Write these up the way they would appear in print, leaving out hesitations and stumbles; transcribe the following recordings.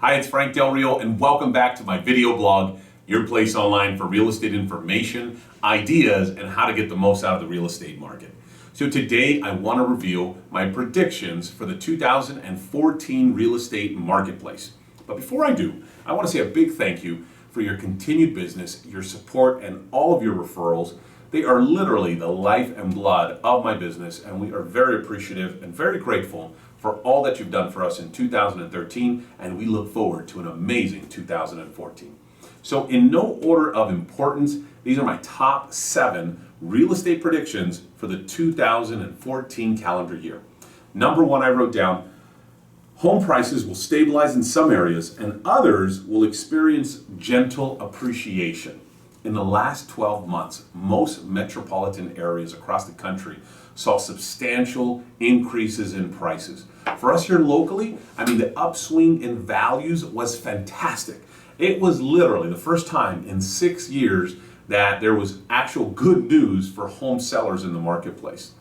Hi, it's Frank Del Rio, and welcome back to my video blog, your place online for real estate information, ideas, and how to get the most out of the real estate market. So today I want to reveal my predictions for the 2014 real estate marketplace. But before I do, I want to say a big thank you for your continued business, your support, and all of your referrals. They are literally the life and blood of my business, and we are very appreciative and very grateful for all that you've done for us in 2013, and we look forward to an amazing 2014. So in no order of importance, these are my top 7 real estate predictions for the 2014 calendar year. Number 1, I wrote down, home prices will stabilize in some areas and others will experience gentle appreciation. In the last 12 months, most metropolitan areas across the country saw substantial increases in prices. For us here locally, the upswing in values was fantastic. It was literally the first time in 6 years that there was actual good news for home sellers in the marketplace.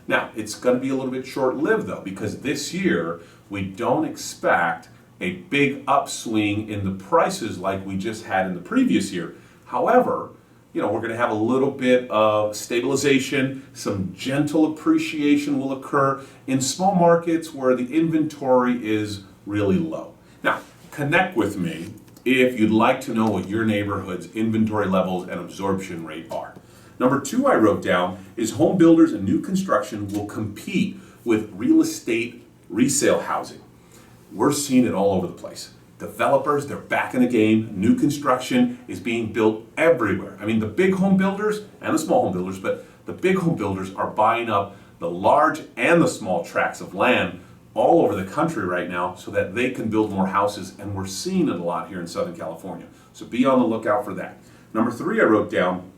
Now, it's going to be a little bit short-lived though, because this year we don't expect a big upswing in the prices like we just had in the previous year. However, we're going to have a little bit of stabilization, some gentle appreciation will occur in small markets where the inventory is really low. Now, connect with me if you'd like to know what your neighborhood's inventory levels and absorption rate are. Number 2 I wrote down is home builders and new construction will compete with real estate resale housing. We're seeing it all over the place. Developers, they're back in the game. New construction is being built everywhere. The big home builders and the small home builders, but the big home builders are buying up the large and the small tracts of land all over the country right now so that they can build more houses, and we're seeing it a lot here in Southern California. So be on the lookout for that. Number 3 I wrote down,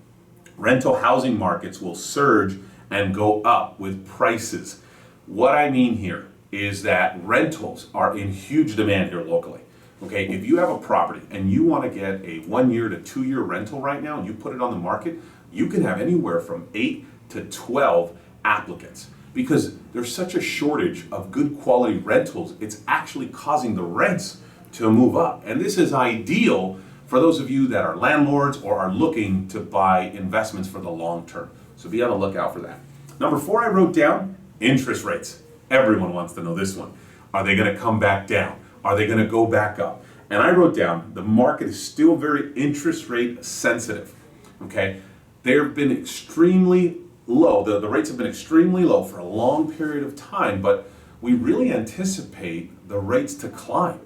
rental housing markets will surge and go up with prices. What I mean here is that rentals are in huge demand here locally. Okay, if you have a property and you want to get a 1-year to 2-year rental right now and you put it on the market, you can have anywhere from 8 to 12 applicants because there's such a shortage of good quality rentals. It's actually causing the rents to move up. And this is ideal for those of you that are landlords or are looking to buy investments for the long term. So be on the lookout for that. Number 4 I wrote down, interest rates. Everyone wants to know this one. Are they going to come back down? Are they going to go back up? And I wrote down, the market is still very interest rate sensitive. Okay, they've been extremely low. The rates have been extremely low for a long period of time, but we really anticipate the rates to climb.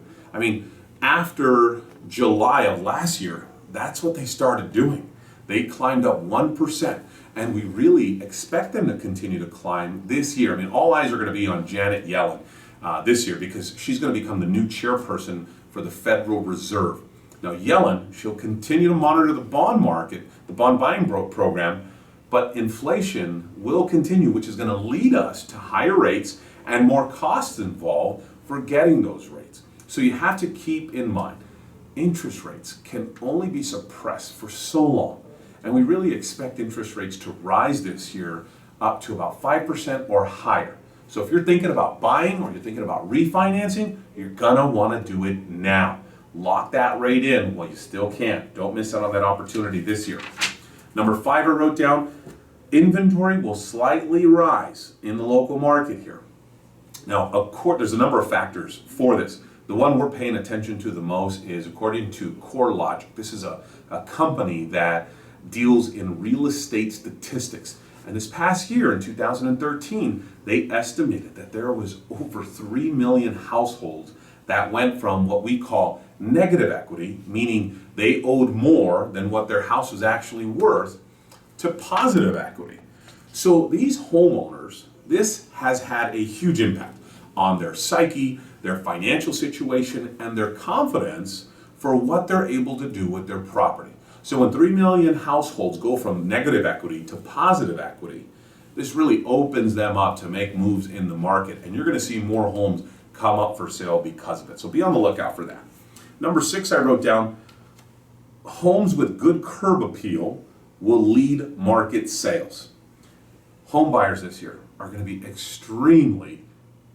After July of last year, that's what they started doing. They climbed up 1%, and we really expect them to continue to climb this year. All eyes are going to be on Janet Yellen this year because she's going to become the new chairperson for the Federal Reserve. Now, Yellen, she'll continue to monitor the bond market, the bond buying program, but inflation will continue, which is going to lead us to higher rates and more costs involved for getting those rates. So you have to keep in mind, interest rates can only be suppressed for so long. And we really expect interest rates to rise this year up to about 5% or higher. So if you're thinking about buying or you're thinking about refinancing, you're gonna wanna do it now. Lock that rate in while you still can. Don't miss out on that opportunity this year. Number 5 I wrote down, inventory will slightly rise in the local market here. Now, of course, there's a number of factors for this. The one we're paying attention to the most is according to CoreLogic. This is a company that deals in real estate statistics. And this past year, in 2013, they estimated that there was over 3 million households that went from what we call negative equity, meaning they owed more than what their house was actually worth, to positive equity. So these homeowners, this has had a huge impact on their psyche, their financial situation, and their confidence for what they're able to do with their property. So when 3 million households go from negative equity to positive equity, this really opens them up to make moves in the market, and you're going to see more homes come up for sale because of it. So be on the lookout for that. Number 6 I wrote down, homes with good curb appeal will lead market sales. Home buyers this year are going to be extremely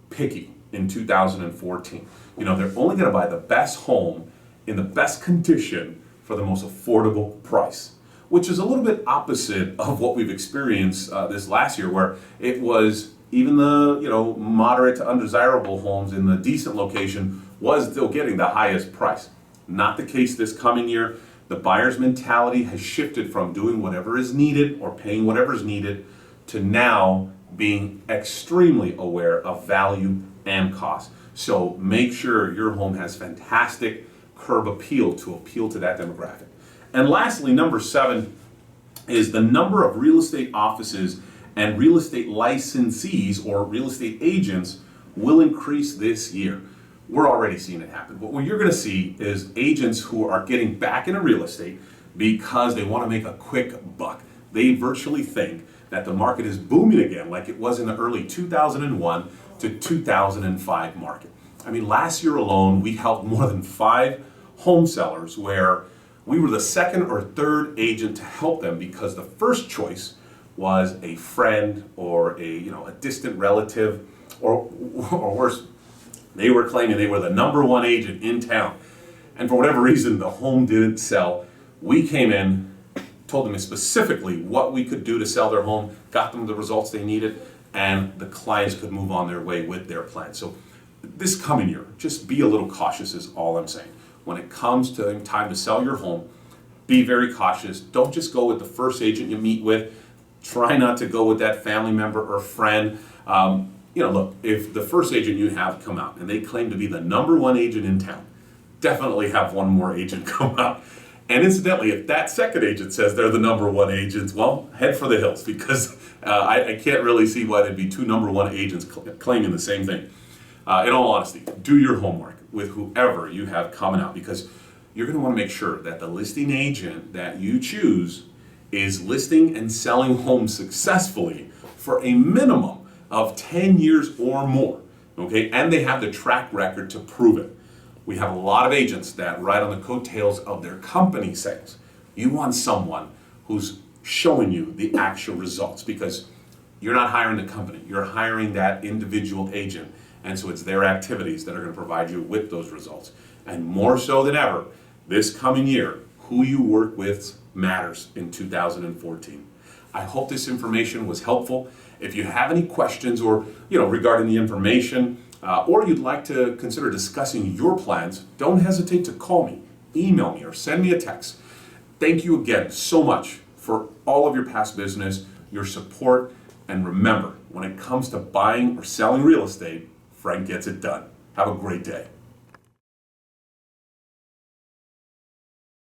picky in 2014. You know, they're only going to buy the best home in the best condition for the most affordable price, which is a little bit opposite of what we've experienced this last year, where it was even the moderate to undesirable homes in the decent location was still getting the highest price. Not the case this coming year. The buyer's mentality has shifted from doing whatever is needed or paying whatever is needed to now being extremely aware of value and cost. So make sure your home has fantastic curb appeal to that demographic. And lastly, number 7 is the number of real estate offices and real estate licensees or real estate agents will increase this year. We're already seeing it happen. But what you're going to see is agents who are getting back into real estate because they want to make a quick buck. They virtually think that the market is booming again like it was in the early 2001 to 2005 market. I mean, last year alone, we helped more than 5 home sellers where we were the second or third agent to help them because the first choice was a friend or a distant relative, or worse, they were claiming they were the number 1 agent in town. And for whatever reason, the home didn't sell. We came in, told them specifically what we could do to sell their home, got them the results they needed, and the clients could move on their way with their plan. So this coming year, just be a little cautious is all I'm saying. When it comes to time to sell your home, be very cautious. Don't just go with the first agent you meet with. Try not to go with that family member or friend. Look, if the first agent you have come out and they claim to be the number 1 agent in town, definitely have one more agent come out. And incidentally, if that second agent says they're the number 1 agents, well, head for the hills, because I can't really see why there'd be 2 number 1 agents claiming the same thing. In all honesty, do your homework with whoever you have coming out, because you're going to want to make sure that the listing agent that you choose is listing and selling homes successfully for a minimum of 10 years or more, okay? And they have the track record to prove it. We have a lot of agents that ride on the coattails of their company sales. You want someone who's showing you the actual results, because you're not hiring the company, you're hiring that individual agent. And so it's their activities that are going to provide you with those results. And more so than ever, this coming year, who you work with matters in 2014. I hope this information was helpful. If you have any questions or regarding the information, or you'd like to consider discussing your plans, don't hesitate to call me, email me, or send me a text. Thank you again so much for all of your past business, your support, and remember, when it comes to buying or selling real estate, Frank gets it done. Have a great day.